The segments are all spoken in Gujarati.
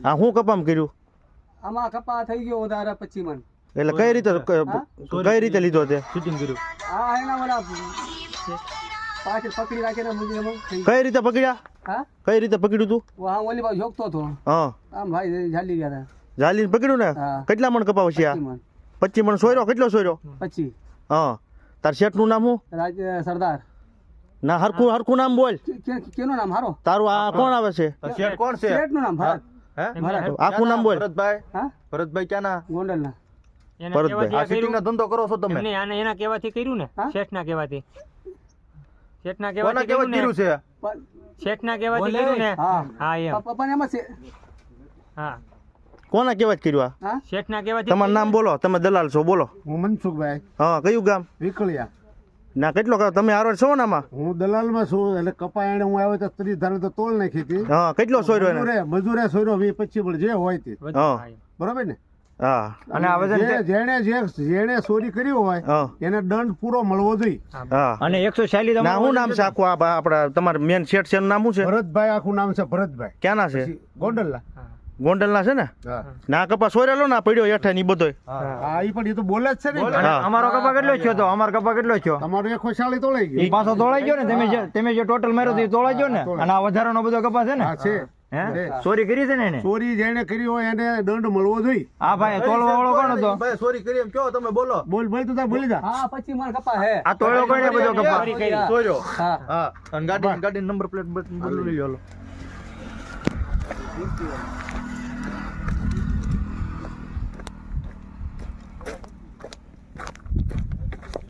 આ શું કપામ કર્યું? આમાં કપા થઈ ગયો વધારે 25 મણ. એટલે કઈ રીતે લીધો તે? શૂટિંગ કર્યું. આ એના વાળા પાછળ પકડી રાખીને મૂકીને કઈ રીતે પકડ્યા? હા કઈ રીતે પકડ્યું તું? હા ઓલી બાજુ જોગતો હતો. હા આમ ભાઈ ઝાલી ગયા હતા. જાલીને પકડ્યું ને? હા. કેટલા મણ કપાવ છે આ? 25 મણ સોયરો. કેટલો સોયરો? 25. હા. તાર શેઠ નું નામ શું? સરદાર. ના હરખું નામ બોલ. કેનું નામ હારો? તારું આ કોણ આવે છે? શેઠ કોણ છે? શેઠ નું નામ ભરત. આખું નામ બોલ. ભરતભાઈ. હા ભરતભાઈ ક્યાંના? ગોંડલના. ભરતભાઈ. આ શૂટિંગ નો ધંધો કરો છો તમે? એના કહેવાથી કર્યું ને? શેઠના કહેવાથી. શેઠના કોના કહેવાથી કેવા કર્યું છે? શેઠના કહેવાથી કર્યું ને? હા હા એમ. પપ્પાને એમાં છે. હા કોના કેવા જ કર્યું આ? હા શેઠના કહેવાથી. તમારું નામ બોલો. તમે દલાલ છો, બોલો. હું મનસુખભાઈ હા. કયું ગામ? વિકળિયા. ના કેટલો તમે હારો છો ને આમાં? હું દલાલમાં છું. એટલે કપા એને હું આવ્યો તો 30 ધારે તો તોલ નાખી હતી. હા. કેટલો સોયરો એને? મજૂરે સોયરો 20-25 પણ જે હોય તે. હા. બરોબર ને? હા. અને આ વજન જેણે ચોરી કરી હોય હા. એને દંડ પૂરો મળવો જોઈએ. હા. અને 140 ના શું નામ છે આખું? આપડા તમારા મેન શેઠ છે એનું નામ શું છે? ભરતભાઈ આખું નામ છે ભરતભાઈ. ક્યાંના છે? ગોંડલના. ગોંડલના છે ને? હા. ના કપા સોયરેલો ના પડ્યો હેઠે ની બધોય. હા ઈ પણ એ તો બોલે જ છે ને. હા. અમારો કપા કેટલો થયો તો? અમારો કપા કેટલો થયો? તમારું 140 તોલાઈ ગયું. પાછો તોળાઈ ગયો ને? તમે જે ટોટલ માર્યો તો એ તોળાઈ ગયો ને? અને આ વધારાનો બધો કપા છે ને? હા છે. હે ચોરી કરી છે ને એને? ચોરી જેણે કરી હોય એને દંડ મળવો જોઈએ. હા ભાઈ તોલવા વાળો કોણ હતો? ભાઈ ચોરી કરી એમ કયો તમે બોલો. બોલ ભાઈ તું તાર બોલી જા. હા 25 મણ કપા હે. આ તોળ્યો કોણે બધો કપા? ચોર્યો. હા હા અને ગાડી નંબર પ્લેટ બદલી લ્યો.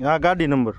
હા ગાડી નંબર